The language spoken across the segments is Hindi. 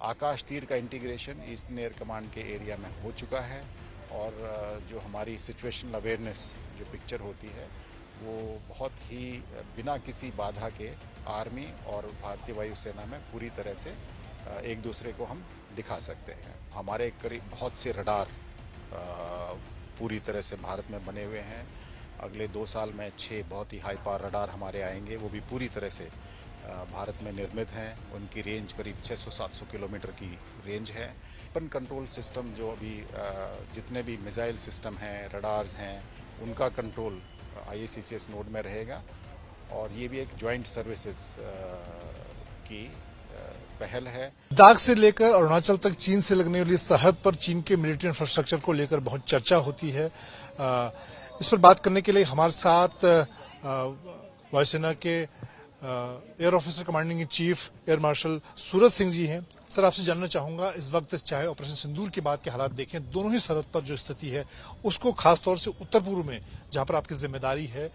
आकाश तीर का इंटीग्रेशन ईस्टर्न एयर कमांड के एरिया में हो चुका है और जो हमारी सिचुएशनल अवेयरनेस जो पिक्चर होती है वो बहुत ही बिना किसी बाधा के आर्मी और भारतीय वायुसेना में पूरी तरह से एक दूसरे को हम दिखा सकते हैं। हमारे करीब बहुत से रडार पूरी तरह से भारत में बने हुए हैं। अगले 2 साल में 6 बहुत ही हाई पावर रडार हमारे आएंगे, वो भी पूरी तरह से भारत में निर्मित हैं। उनकी रेंज करीब 600-700 किलोमीटर की रेंज है। वेपन कंट्रोल सिस्टम जो अभी जितने भी मिसाइल सिस्टम हैं, रडार्स हैं, उनका कंट्रोल IACCS नोड में रहेगा और ये भी एक ज्वाइंट सर्विसेज की पहल है। लद्दाख से लेकर अरुणाचल तक चीन से लगने वाली सरहद पर चीन के मिलिट्री इंफ्रास्ट्रक्चर को लेकर बहुत चर्चा होती है। इस पर बात करने के लिए हमारे साथ वायुसेना के air officer commanding in chief air marshal Suraj Singh ji हैं। सर, आपसे जानना चाहूंगा, इस वक्त चाहे ऑपरेशन सिंदूर के बाद के हालात देखें, दोनों ही सरहद पर जो स्थिति है उसको खासतौर से उत्तर पूर्व में जहां पर आपकी जिम्मेदारी है,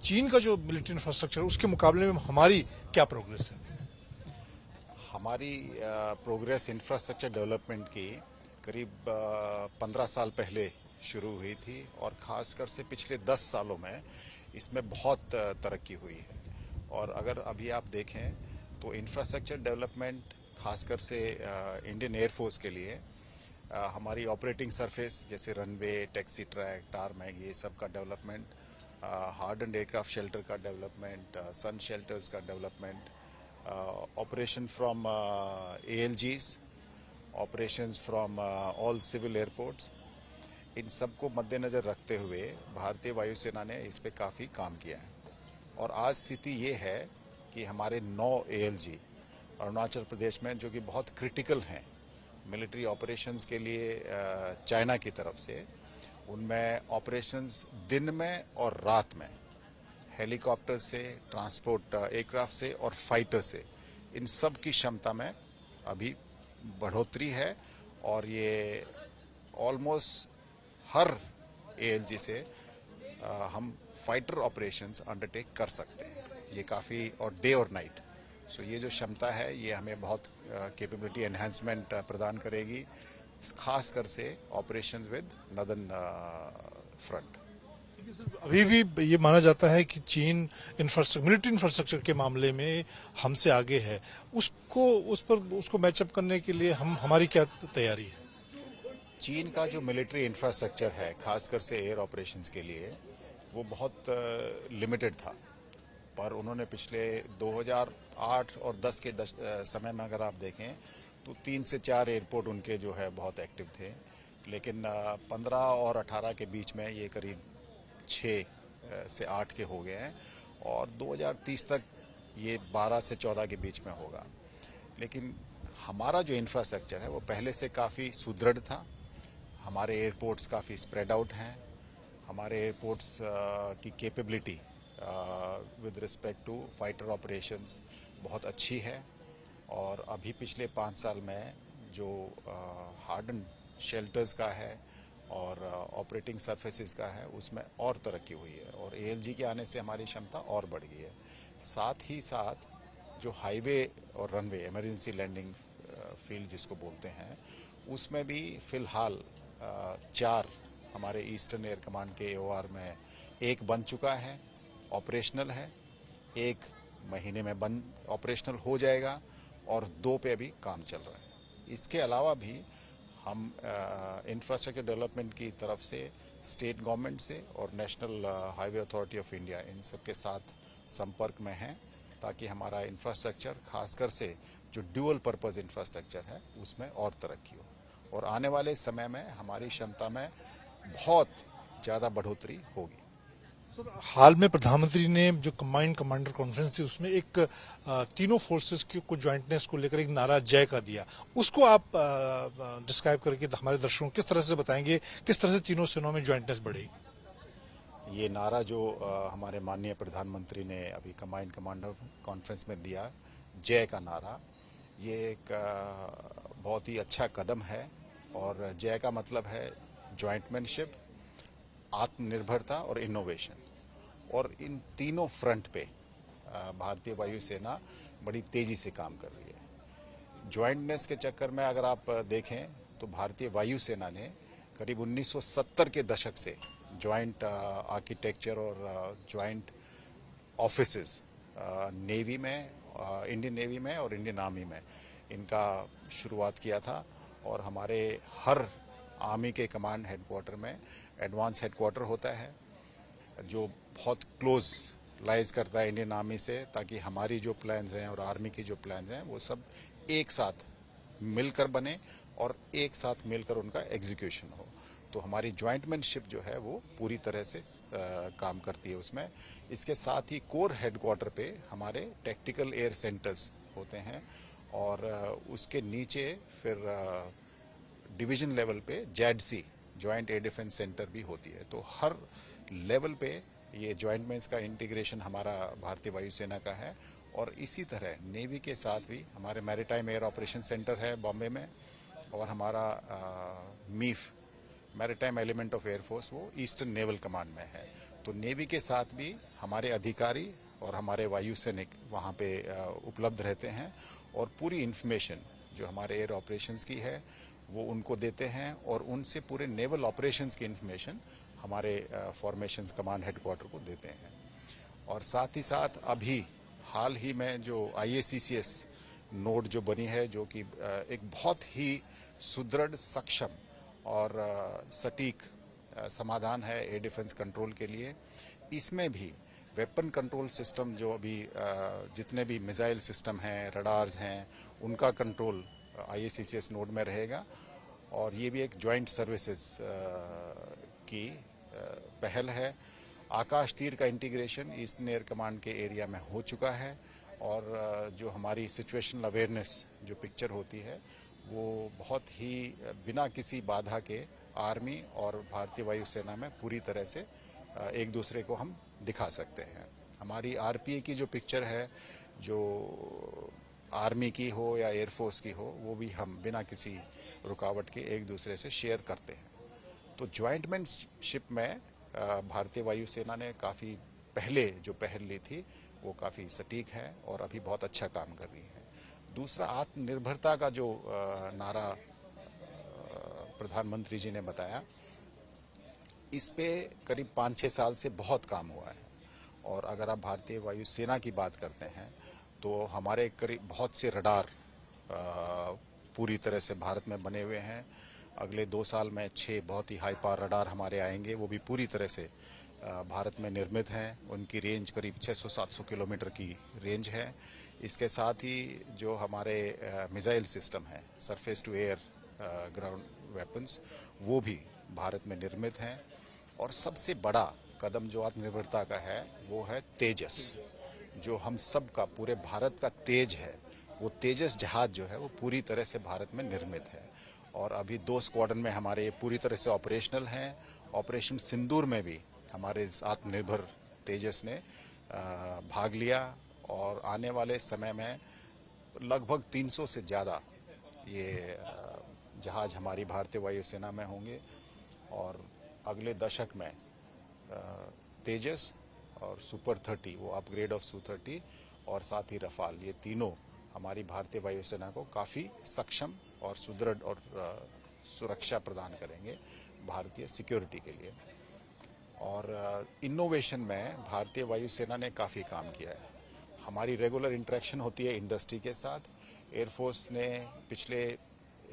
चीन का जो मिलिट्री इंफ्रास्ट्रक्चर उसके मुकाबले में हमारी क्या प्रोग्रेस है? हमारी प्रोग्रेस इंफ्रास्ट्रक्चर डेवलपमेंट की करीब 15 साल पहले शुरू हुई थी और खासकर से पिछले 10 सालों में इसमें बहुत तरक्की हुई है। और अगर अभी आप देखें तो इंफ्रास्ट्रक्चर डेवलपमेंट खासकर से इंडियन एयरफोर्स के लिए हमारी ऑपरेटिंग सरफेस जैसे रनवे, टैक्सी ट्रैक, टारमैग, ये सब का डेवलपमेंट, हार्डन्ड एयरक्राफ्ट शेल्टर का डेवलपमेंट, सन शेल्टर्स का development, operation from ALGs, operations from all civil airports, इन सबको मद्देनजर रखते हुए भारतीय वायुसेना ने इस पे काफ़ी काम किया है। और आज स्थिति ये है कि हमारे 9 ALG अरुणाचल प्रदेश में जो कि बहुत क्रिटिकल हैं मिलिट्री ऑपरेशंस के लिए चाइना की तरफ से, उनमें ऑपरेशंस दिन में और रात में हेलीकॉप्टर से, ट्रांसपोर्ट एयरक्राफ्ट से और फाइटर से, इन सब की क्षमता में अभी बढ़ोतरी है और ये ऑलमोस्ट हर ALG से हम फाइटर ऑपरेशंस अंडरटेक कर सकते हैं। ये काफ़ी, और डे और नाइट, सो ये जो क्षमता है ये हमें बहुत कैपेबिलिटी एनहांसमेंट प्रदान करेगी, खासकर से ऑपरेशंस विद नॉर्दर्न फ्रंट। अभी भी ये माना जाता है कि चीन मिलिट्री इंफ्रास्ट्रक्चर के मामले में हमसे आगे है। उसको मैचअप करने के लिए हमारी क्या तैयारी है? चीन का जो मिलिट्री इंफ्रास्ट्रक्चर है खासकर से एयर ऑपरेशंस के लिए वो बहुत लिमिटेड था, पर उन्होंने पिछले 2008 और 10 के समय में अगर आप देखें तो 3 से 4 एयरपोर्ट उनके जो है बहुत एक्टिव थे, लेकिन 15 और 18 के बीच में ये करीब 6 से 8 के हो गए हैं और 2030 तक ये 12 से 14 के बीच में होगा। लेकिन हमारा जो इंफ्रास्ट्रक्चर है वो पहले से काफ़ी सुदृढ़ था। हमारे एयरपोर्ट्स काफ़ी स्प्रेड आउट हैं। हमारे एयरपोर्ट्स की capability with respect to fighter operations बहुत अच्छी है और अभी पिछले 5 साल में जो हार्डन शेल्टर्स का है और ऑपरेटिंग सरफेसेस का है उसमें और तरक्की हुई है और ALG के आने से हमारी क्षमता और बढ़ गई है। साथ ही साथ जो हाईवे और रनवे, इमरजेंसी लैंडिंग फील्ड जिसको बोलते हैं, उसमें भी फिलहाल 4 हमारे ईस्टर्न एयर कमांड के AOR में 1 बन चुका है, ऑपरेशनल है, 1 महीने में ऑपरेशनल हो जाएगा और 2 पे अभी काम चल रहा है। इसके अलावा भी हम इंफ्रास्ट्रक्चर डेवलपमेंट की तरफ से स्टेट गवर्नमेंट से और national highway authority of India in सब के साथ संपर्क में हैं ताकि हमारा इंफ्रास्ट्रक्चर खासकर से जो ड्यूअल पर्पस इंफ्रास्ट्रक्चर है उसमें और तरक्की हो और आने वाले समय में हमारी क्षमता में बहुत ज़्यादा बढ़ोतरी होगी। सर, हाल में प्रधानमंत्री ने जो कंबाइंड कमांडर कॉन्फ्रेंस थी उसमें एक तीनों फोर्सेस को ज्वाइंटनेस को लेकर एक नारा जय का दिया, उसको आप डिस्क्राइब करके हमारे दर्शकों किस तरह से बताएंगे, किस तरह से तीनों सेनाओं में ज्वाइंटनेस बढ़ेगी? ये नारा जो हमारे माननीय प्रधानमंत्री ने अभी कंबाइंड कमांडर कॉन्फ्रेंस में दिया, जय का नारा, ये एक बहुत ही अच्छा कदम है और जय का मतलब है ज्वाइंटमैनशिप, आत्मनिर्भरता और इनोवेशन। और इन तीनों फ्रंट पे भारतीय वायुसेना बड़ी तेजी से काम कर रही है। ज्वाइंटनेस के चक्कर में अगर आप देखें तो भारतीय वायुसेना ने करीब 1970 के दशक से ज्वाइंट आर्किटेक्चर और ज्वाइंट ऑफिसेस नेवी में, इंडियन नेवी में और इंडियन आर्मी में इनका शुरुआत किया था। और हमारे हर आर्मी के कमांड हेडक्वार्टर में एडवांस हेडक्वार्टर होता है जो बहुत क्लोज लाइज करता है इंडियन आर्मी से, ताकि हमारी जो प्लान्स हैं और आर्मी की जो प्लान्स हैं वो सब एक साथ मिलकर बने और एक साथ मिलकर उनका एग्जीक्यूशन हो। तो हमारी ज्वाइंटमैनशिप जो है वो पूरी तरह से काम करती है उसमें। इसके साथ ही कोर हेडक्वार्टर पे हमारे टैक्टिकल एयर सेंटर्स होते हैं और उसके नीचे फिर डिवीजन लेवल पे ZC joint air defence centre भी होती है। तो हर लेवल पे ये ज्वाइंटमैन्स का इंटीग्रेशन हमारा भारतीय वायुसेना का है। और इसी तरह नेवी के साथ भी हमारे मैरीटाइम एयर ऑपरेशन सेंटर है बॉम्बे में, और हमारा मीफ मैरीटाइम एलिमेंट ऑफ एयरफोर्स वो ईस्टर्न नेवल कमांड में है। तो नेवी के साथ भी हमारे अधिकारी और हमारे वायुसैनिक वहाँ पे उपलब्ध रहते हैं और पूरी इंफॉर्मेशन जो हमारे एयर ऑपरेशंस की है वो उनको देते हैं और उनसे पूरे नेवल ऑपरेशंस की इंफॉर्मेशन हमारे फॉर्मेशंस कमांड हेडक्वार्टर को देते हैं। और साथ ही साथ अभी हाल ही में जो IACCS नोड जो बनी है, जो कि एक बहुत ही सुदृढ़, सक्षम और सटीक समाधान है एयर डिफेंस कंट्रोल के लिए, इसमें भी वेपन कंट्रोल सिस्टम जो अभी जितने भी मिसाइल सिस्टम हैं, रडार्स हैं, उनका कंट्रोल IACCS नोड में रहेगा। और ये भी एक जॉइंट सर्विसेज की पहल है। आकाश तीर का इंटीग्रेशन ईस्टर्न एयर कमांड के एरिया में हो चुका है और जो हमारी सिचुएशनल अवेयरनेस जो पिक्चर होती है वो बहुत ही बिना किसी बाधा के आर्मी और भारतीय वायुसेना में पूरी तरह से एक दूसरे को हम दिखा सकते हैं। हमारी RPA की जो पिक्चर है, जो आर्मी की हो या एयरफोर्स की हो, वो भी हम बिना किसी रुकावट के एक दूसरे से शेयर करते हैं। तो ज्वाइंटमैनशिप में भारतीय वायुसेना ने काफ़ी पहले जो पहल ली थी वो काफ़ी सटीक है और अभी बहुत अच्छा काम कर रही है। दूसरा, आत्मनिर्भरता का जो नारा प्रधानमंत्री जी ने बताया, इस पे करीब 5-6 साल से बहुत काम हुआ है। और अगर आप भारतीय वायुसेना की बात करते हैं तो हमारे करीब बहुत से रडार पूरी तरह से भारत में बने हुए हैं। अगले 2 साल में 6 बहुत ही हाई पावर रडार हमारे आएंगे, वो भी पूरी तरह से भारत में निर्मित हैं। उनकी रेंज करीब 600-700 किलोमीटर की रेंज है। इसके साथ ही जो हमारे मिसाइल सिस्टम है, surface to air ground weapons, वो भी भारत में निर्मित हैं। और सबसे बड़ा कदम जो आत्मनिर्भरता का है वो है तेजस, जो हम सब का, पूरे भारत का तेज है। वो तेजस जहाज जो है वो पूरी तरह से भारत में निर्मित है और अभी 2 स्क्वाड्रन में हमारे ये पूरी तरह से ऑपरेशनल हैं। ऑपरेशन सिंदूर में भी हमारे इस आत्मनिर्भर तेजस ने भाग लिया और आने वाले समय में लगभग 300 से ज़्यादा ये जहाज हमारी भारतीय वायुसेना में होंगे। और अगले दशक में तेजस और सुपर 30, वो अपग्रेड ऑफ Su-30 और साथ ही रफाल, ये तीनों हमारी भारतीय वायुसेना को काफ़ी सक्षम और सुदृढ़ और सुरक्षा प्रदान करेंगे भारतीय सिक्योरिटी के लिए। और इनोवेशन में भारतीय वायुसेना ने काफ़ी काम किया है। हमारी रेगुलर इंटरेक्शन होती है इंडस्ट्री के साथ। एयरफोर्स ने पिछले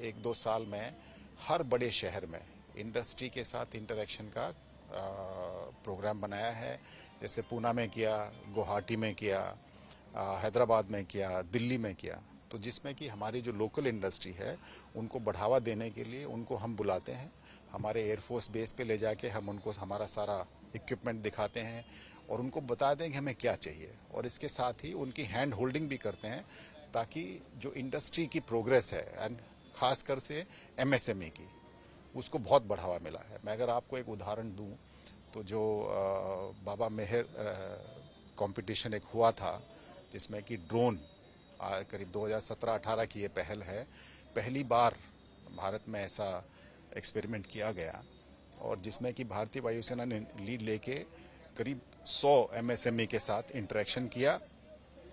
1-2 साल में हर बड़े शहर में इंडस्ट्री के साथ इंटरेक्शन का प्रोग्राम बनाया है। जैसे पूना में किया, गुवाहाटी में किया, हैदराबाद में किया, दिल्ली में किया। तो जिसमें कि हमारी जो लोकल इंडस्ट्री है उनको बढ़ावा देने के लिए उनको हम बुलाते हैं, हमारे एयरफोर्स बेस पे ले जाके हम उनको हमारा सारा इक्विपमेंट दिखाते हैं और उनको बताते हैं कि हमें क्या चाहिए। और इसके साथ ही उनकी हैंड होल्डिंग भी करते हैं ताकि जो इंडस्ट्री की प्रोग्रेस है, एंड खासकर से MSME की, उसको बहुत बढ़ावा मिला है। मैं अगर आपको एक उदाहरण दूं तो जो बाबा मेहर कंपटीशन एक हुआ था जिसमें कि ड्रोन, करीब 2017-18 की ये पहल है, पहली बार भारत में ऐसा एक्सपेरिमेंट किया गया और जिसमें कि भारतीय वायुसेना ने लीड लेके करीब 100 MSME के साथ इंटरेक्शन किया,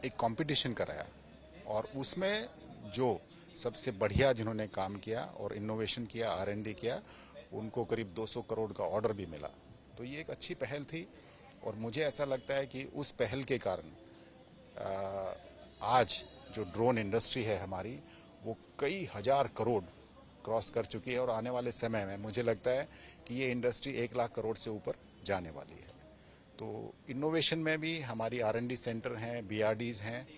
एक कंपटीशन कराया और उसमें जो सबसे बढ़िया जिन्होंने काम किया और इनोवेशन किया, R&D किया, उनको करीब 200 करोड़ का ऑर्डर भी मिला। तो ये एक अच्छी पहल थी और मुझे ऐसा लगता है कि उस पहल के कारण आज जो ड्रोन इंडस्ट्री है हमारी, वो कई हजार करोड़ क्रॉस कर चुकी है और आने वाले समय में मुझे लगता है कि ये इंडस्ट्री 1 लाख करोड़ से ऊपर जाने वाली है। तो इनोवेशन में भी हमारी R&D सेंटर हैं, BRDs हैं,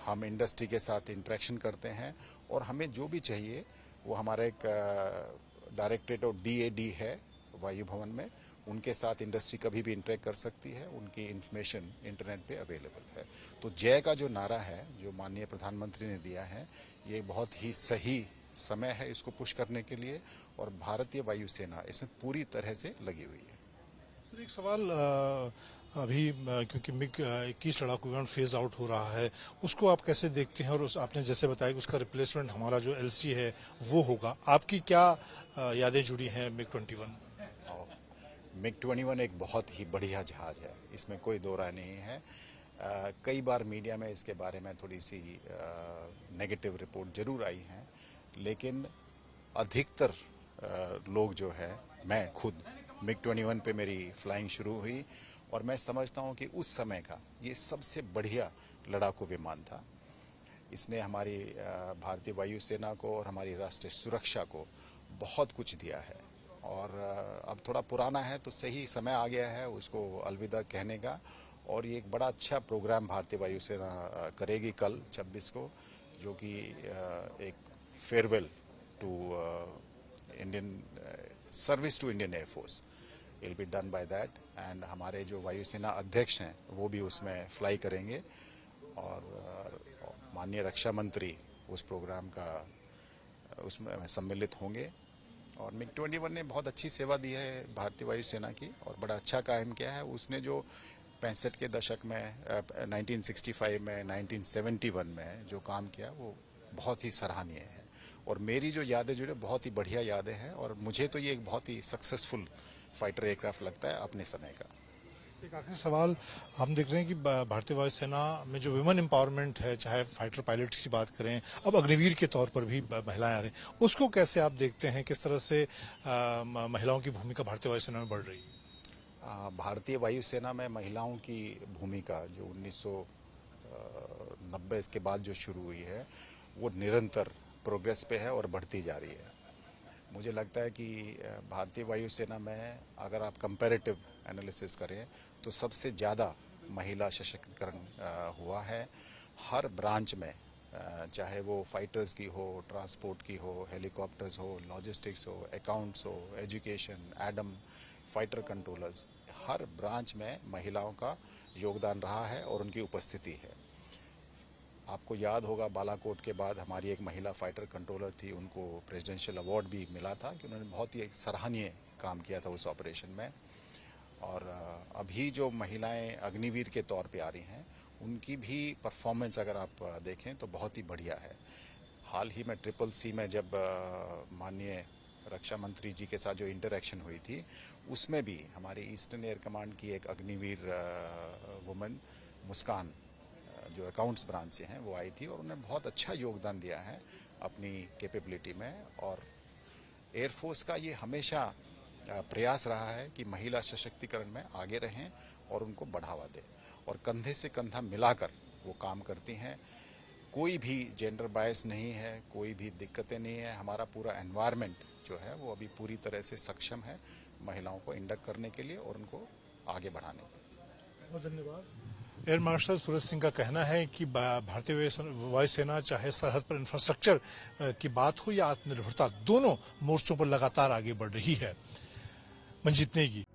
हम इंडस्ट्री के साथ इंटरेक्शन करते हैं और हमें जो भी चाहिए वो हमारा एक डायरेक्टरेट ऑफ DAD है वायु भवन में, उनके साथ इंडस्ट्री कभी भी इंटरेक्ट कर सकती है, उनकी इंफॉर्मेशन इंटरनेट पे अवेलेबल है। तो जय का जो नारा है जो माननीय प्रधानमंत्री ने दिया है, ये बहुत ही सही समय है इसको पुश करने के लिए और भारतीय वायुसेना इसमें पूरी तरह से लगी हुई है। सर एक सवाल अभी क्योंकि MiG-21 लड़ाकू विमान फेज आउट हो रहा है, उसको आप कैसे देखते हैं? और आपने जैसे बताया कि उसका रिप्लेसमेंट हमारा जो LC है वो होगा, आपकी क्या यादें जुड़ी हैं MiG-21? MiG-21 एक बहुत ही बढ़िया जहाज है, इसमें कोई दो राय नहीं है। कई बार मीडिया में इसके बारे में थोड़ी सी नेगेटिव रिपोर्ट जरूर आई हैं, लेकिन अधिकतर लोग जो है, मैं खुद MiG-21 पे मेरी फ्लाइंग शुरू हुई और मैं समझता हूं कि उस समय का ये सबसे बढ़िया लड़ाकू विमान था। इसने हमारी भारतीय वायुसेना को और हमारी राष्ट्रीय सुरक्षा को बहुत कुछ दिया है और अब थोड़ा पुराना है तो सही समय आ गया है उसको अलविदा कहने का। और ये एक बड़ा अच्छा प्रोग्राम भारतीय वायुसेना करेगी कल 26 को, जो कि एक farewell to Indian service to Indian air force will be done by that and हमारे जो वायुसेना अध्यक्ष हैं वो भी उसमें फ्लाई करेंगे और माननीय रक्षा मंत्री उस प्रोग्राम का उसमें सम्मिलित होंगे। और MiG-21 ने बहुत अच्छी सेवा दी है भारतीय वायुसेना की और बड़ा अच्छा काम किया है। उसने जो 65 के दशक में 1965 में 1971 में जो काम किया वो बहुत ही सराहनीय है और मेरी जो यादें जुड़े बहुत ही बढ़िया यादें हैं और मुझे तो ये एक बहुत ही सक्सेसफुल फाइटर एयरक्राफ्ट लगता है अपने समय का। एक आखिरी सवाल, हम देख रहे हैं कि भारतीय वायुसेना में जो वुमेन एम्पावरमेंट है, चाहे फाइटर पायलट की बात करें, अब अग्निवीर के तौर पर भी महिलाएं आ रही हैं, उसको कैसे आप देखते हैं? किस तरह से महिलाओं की भूमिका भारतीय वायुसेना में बढ़ रही है? भारतीय वायुसेना में महिलाओं की भूमिका जो 1990 के बाद जो शुरू हुई है वो निरंतर प्रोग्रेस पे है और बढ़ती जा रही है। मुझे लगता है कि भारतीय वायुसेना में अगर आप कंपैरेटिव एनालिसिस करें तो सबसे ज़्यादा महिला सशक्तिकरण हुआ है। हर ब्रांच में, चाहे वो फाइटर्स की हो, ट्रांसपोर्ट की हो, हेलीकॉप्टर्स हो, लॉजिस्टिक्स हो, अकाउंट्स हो, एजुकेशन, एडम, फाइटर कंट्रोलर्स, हर ब्रांच में महिलाओं का योगदान रहा है और उनकी उपस्थिति है। आपको याद होगा बालाकोट के बाद हमारी एक महिला फाइटर कंट्रोलर थी, उनको प्रेसिडेंशियल अवार्ड भी मिला था कि उन्होंने बहुत ही एक सराहनीय काम किया था उस ऑपरेशन में। और अभी जो महिलाएं अग्निवीर के तौर पे आ रही हैं उनकी भी परफॉर्मेंस अगर आप देखें तो बहुत ही बढ़िया है। हाल ही में CCC में जब माननीय रक्षा मंत्री जी के साथ जो इंटरेक्शन हुई थी उसमें भी हमारी ईस्टर्न एयर कमांड की एक अग्निवीर वुमन मुस्कान जो अकाउंट्स ब्रांच से हैं वो आई थी और उन्होंने बहुत अच्छा योगदान दिया है अपनी कैपेबिलिटी में। और एयरफोर्स का ये हमेशा प्रयास रहा है कि महिला सशक्तिकरण में आगे रहें और उनको बढ़ावा दें और कंधे से कंधा मिलाकर वो काम करती हैं। कोई भी जेंडर बायस नहीं है, कोई भी दिक्कतें नहीं है। हमारा पूरा एनवायरनमेंट जो है वो अभी पूरी तरह से सक्षम है महिलाओं को इंडक्ट करने के लिए और उनको आगे बढ़ाने के लिए। बहुत धन्यवाद। एयर मार्शल सूरज सिंह का कहना है कि भारतीय वायुसेना चाहे सरहद पर इंफ्रास्ट्रक्चर की बात हो या आत्मनिर्भरता, दोनों मोर्चों पर लगातार आगे बढ़ रही है। मंजीत नेगी।